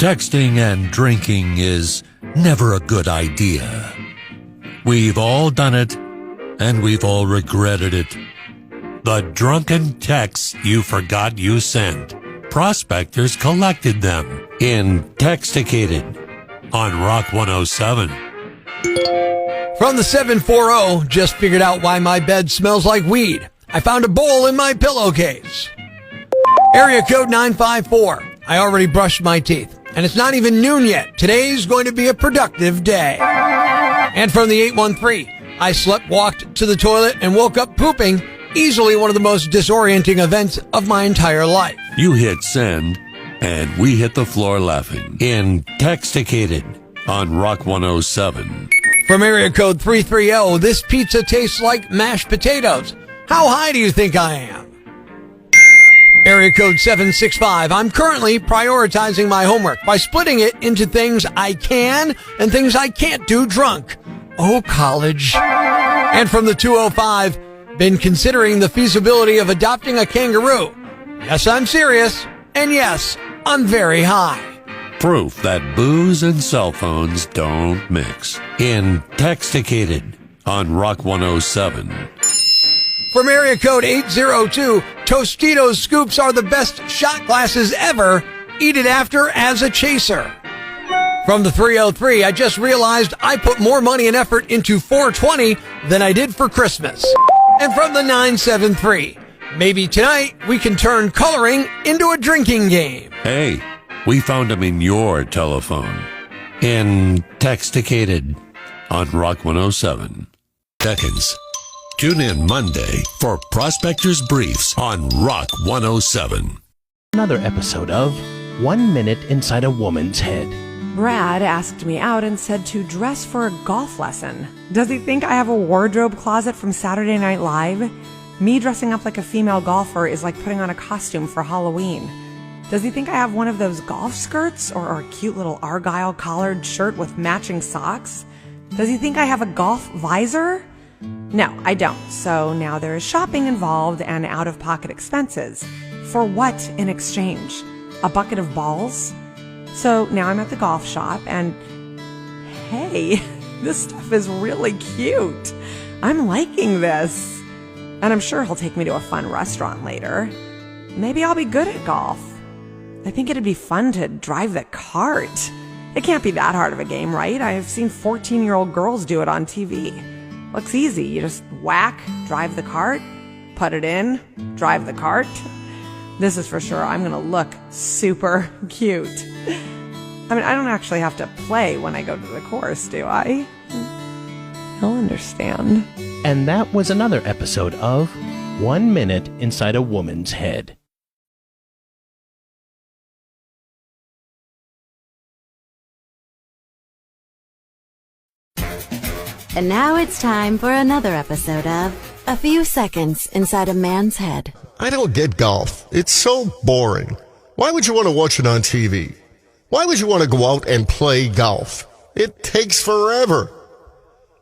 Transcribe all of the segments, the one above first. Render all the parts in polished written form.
Texting and drinking is never a good idea. We've all done it, and we've all regretted it. The drunken texts you forgot you sent. Prospectors collected them in inTEXTicated on Rock 107. From the 740, just figured out why my bed smells like weed. I found a bowl in my pillowcase. Area code 954. I already brushed my teeth, and it's not even noon yet. Today's going to be a productive day. And from the 813, I slept, walked to the toilet, and woke up pooping. Easily one of the most disorienting events of my entire life. You hit send, and we hit the floor laughing in inTEXTicated on Rock 107. From area code 330, this pizza tastes like mashed potatoes. How high do you think I am? Area code 765, I'm currently prioritizing my homework by splitting it into things I can and things I can't do drunk. Oh, college. And from the 205, been considering the feasibility of adopting a kangaroo. Yes, I'm serious. And yes, I'm very high. Proof that booze and cell phones don't mix in inTEXTicated on Rock 107. From area code 802, Tostitos scoops are the best shot glasses ever. Eat it after as a chaser. From the 303, I just realized I put more money and effort into 420 than I did for Christmas. And from the 973, maybe tonight we can turn coloring into a drinking game. Hey, we found them in your telephone in inTEXTicated on Rock 107. Seconds. Tune in Monday for Prospector's Briefs on Rock 107. Another episode of 1 Minute Inside a Woman's Head. Brad asked me out and said to dress for a golf lesson. Does he think I have a wardrobe closet from Saturday Night Live? Me dressing up like a female golfer is like putting on a costume for Halloween. Does he think I have one of those golf skirts or a cute little Argyle collared shirt with matching socks? Does he think I have a golf visor? No, I don't. So now there is shopping involved and out-of-pocket expenses. For what in exchange? A bucket of balls? So now I'm at the golf shop and, hey, this stuff is really cute. I'm liking this. And I'm sure he'll take me to a fun restaurant later. Maybe I'll be good at golf. I think it'd be fun to drive the cart. It can't be that hard of a game, right? I've seen 14-year-old girls do it on TV. Looks easy. You just whack, drive the cart, put it in, drive the cart. This is for sure. I'm going to look super cute. I mean, I don't actually have to play when I go to the course, do I? He'll understand. And that was another episode of 1 Minute Inside a Woman's Head. And now it's time for another episode of A Few Seconds Inside a Man's Head. I don't get golf. It's so boring. Why would you want to watch it on TV? Why would you want to go out and play golf? It takes forever.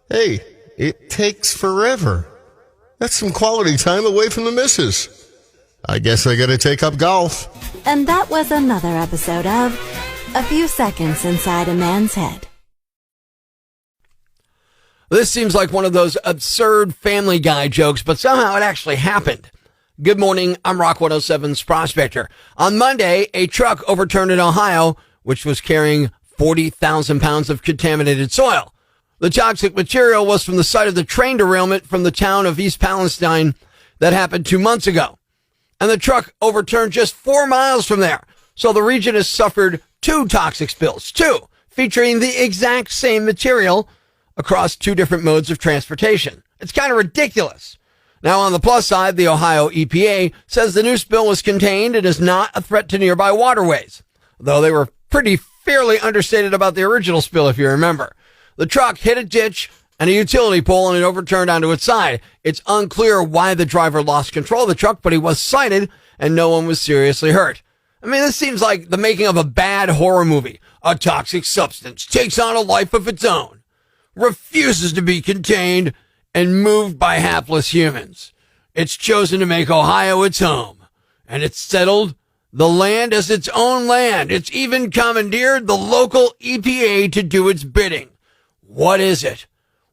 Hey, it takes forever. That's some quality time away from the missus. I guess I gotta take up golf. And that was another episode of A Few Seconds Inside a Man's Head. This seems like one of those absurd Family Guy jokes, but somehow it actually happened. Good morning, I'm Rock 107's Prospector. On Monday, a truck overturned in Ohio, which was carrying 40,000 pounds of contaminated soil. The toxic material was from the site of the train derailment from the town of East Palestine that happened 2 months ago. And the truck overturned just 4 miles from there. So the region has suffered 2 toxic spills, featuring the exact same material across 2 different modes of transportation. It's kind of ridiculous. Now, on the plus side, the Ohio EPA says the new spill was contained and is not a threat to nearby waterways, though they were pretty fairly understated about the original spill, if you remember. The truck hit a ditch and a utility pole and it overturned onto its side. It's unclear why the driver lost control of the truck, but he was cited and no one was seriously hurt. I mean, this seems like the making of a bad horror movie. A toxic substance takes on a life of its own, refuses to be contained, and moved by hapless humans. It's chosen to make Ohio its home, and it's settled The land is its own land. It's even commandeered the local EPA to do its bidding. What is it?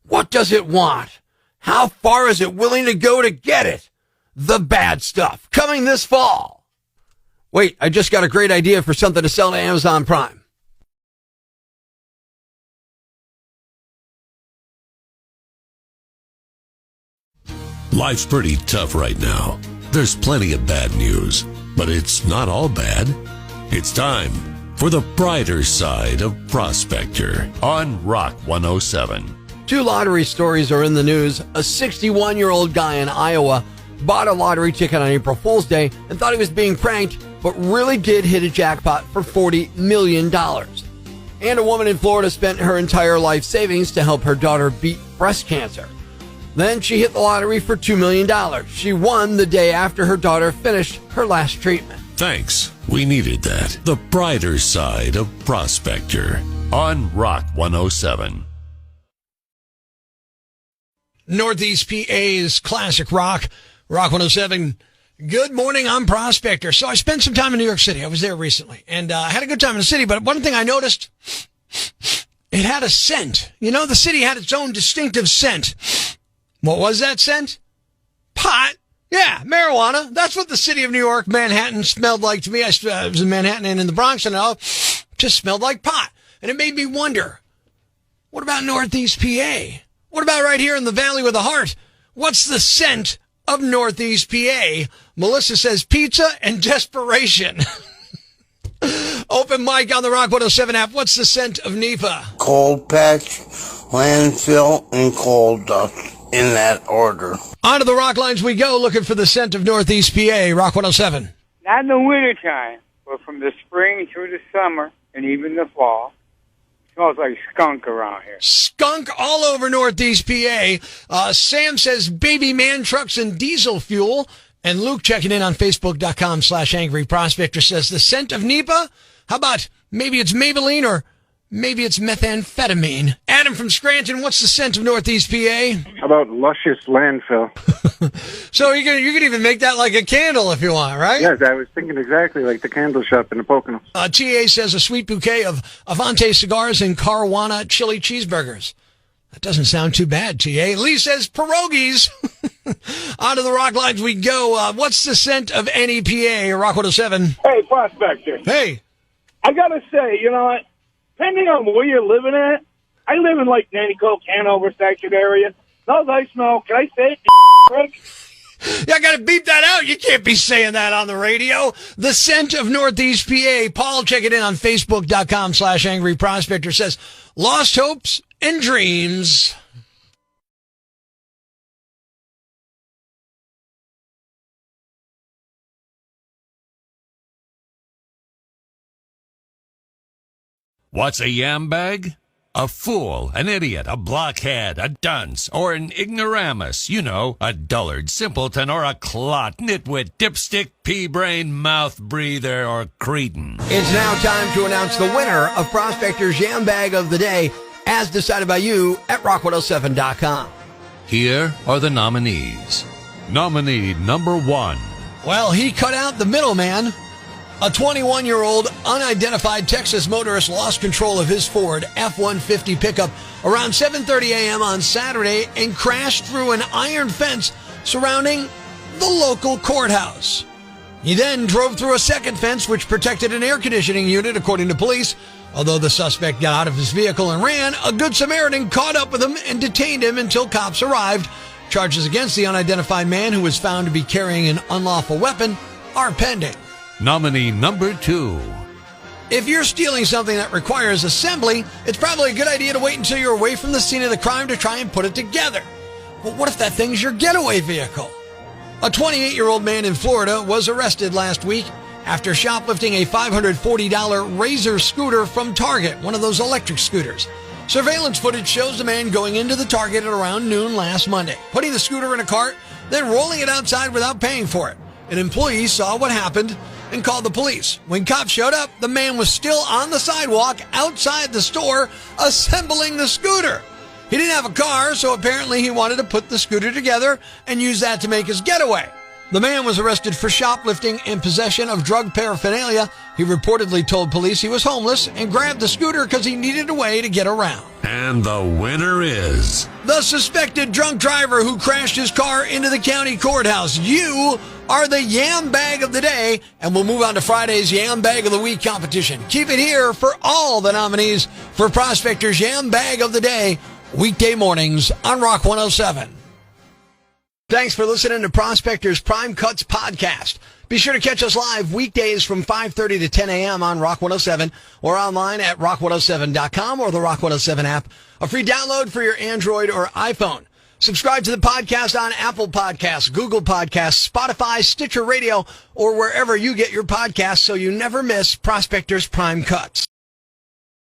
What does it want? How far is it willing to go to get it? The bad stuff, coming this fall. Wait, I just got a great idea for something to sell to Amazon Prime. Life's pretty tough right now. There's plenty of bad news, but it's not all bad. It's time for the brighter side of Prospector on Rock 107. Two lottery stories are in the news. A 61-year-old guy in Iowa bought a lottery ticket on April Fool's Day and thought he was being pranked, but really did hit a jackpot for $40 million. And a woman in Florida spent her entire life savings to help her daughter beat breast cancer. Then she hit the lottery for $2 million. She won the day after her daughter finished her last treatment. Thanks. We needed that. The brighter side of Prospector on Rock 107. Northeast PA's classic rock, Rock 107. Good morning, I'm Prospector. So I spent some time in New York City. I was there recently, and I had a good time in the city, but one thing I noticed, it had a scent. You know, the city had its own distinctive scent. What was that scent? Pot. Yeah, marijuana. That's what the city of New York, Manhattan, smelled like to me. I was in Manhattan and in the Bronx, and it just smelled like pot. And it made me wonder, what about Northeast PA? What about right here in the Valley with a Heart? What's the scent of Northeast PA? Melissa says pizza and desperation. Open mic on the Rock 107 app. What's the scent of NEPA? Cold patch, landfill, and coal dust. In that order. On to the rock lines we go, looking for the scent of Northeast PA, Rock 107. Not in the wintertime, but from the spring through the summer and even the fall. It smells like skunk around here. Skunk all over Northeast PA. Sam says baby man trucks and diesel fuel. And Luke checking in on Facebook.com/Angry Prospector says the scent of NEPA? How about maybe it's Maybelline or maybe it's methamphetamine? Adam from Scranton, what's the scent of Northeast PA? How about luscious landfill? So you can even make that like a candle if you want, right? Yes, I was thinking exactly like the candle shop in the Poconos. TA says a sweet bouquet of Avante cigars and Caruana chili cheeseburgers. That doesn't sound too bad, TA. Lee says pierogies. On to the rock lines we go. What's the scent of NEPA, Rock 107? Hey, Prospector. Hey. I got to say, you know what? Depending on where you're living at, I live in, like, Nanticoke, Hanover section area. Smells like smoke. Can I say it, Rick? Yeah, I got to beep that out. You can't be saying that on the radio. The scent of Northeast PA. Paul, check it in on Facebook.com/Angry Prospector says, lost hopes and dreams. What's a Yambag? A fool, an idiot, a blockhead, a dunce, or an ignoramus. You know, a dullard, simpleton, or a clot, nitwit, dipstick, pea-brain, mouth breather, or cretin. It's now time to announce the winner of Prospector's Yambag of the day, as decided by you at rock107.com. Here are the nominees. Nominee number 1. Well, he cut out the middleman. A 21-year-old unidentified Texas motorist lost control of his Ford F-150 pickup around 7:30 a.m. on Saturday and crashed through an iron fence surrounding the local courthouse. He then drove through a second fence which protected an air conditioning unit, according to police. Although the suspect got out of his vehicle and ran, a Good Samaritan caught up with him and detained him until cops arrived. Charges against the unidentified man, who was found to be carrying an unlawful weapon, are pending. Nominee number 2. If you're stealing something that requires assembly, it's probably a good idea to wait until you're away from the scene of the crime to try and put it together. But what if that thing's your getaway vehicle? A 28-year-old man in Florida was arrested last week after shoplifting a $540 Razor scooter from Target, one of those electric scooters. Surveillance footage shows the man going into the Target at around noon last Monday, putting the scooter in a cart, then rolling it outside without paying for it. An employee saw what happened and called the police. When cops showed up, the man was still on the sidewalk outside the store assembling the scooter. He didn't have a car, so apparently he wanted to put the scooter together and use that to make his getaway. The man was arrested for shoplifting and possession of drug paraphernalia. He reportedly told police he was homeless and grabbed the scooter because he needed a way to get around. And the winner is the suspected drunk driver who crashed his car into the county courthouse. You are the Yambag of the day, and we'll move on to Friday's Yambag of the Week competition. Keep it here for all the nominees for Prospector's Yambag of the Day, weekday mornings on Rock 107. Thanks for listening to Prospector's Prime Cuts podcast. Be sure to catch us live weekdays from 5:30 to 10 a.m. on Rock 107 or online at rock107.com or the Rock 107 app. A free download for your Android or iPhone. Subscribe to the podcast on Apple Podcasts, Google Podcasts, Spotify, Stitcher Radio, or wherever you get your podcasts so you never miss Prospector's Prime Cuts.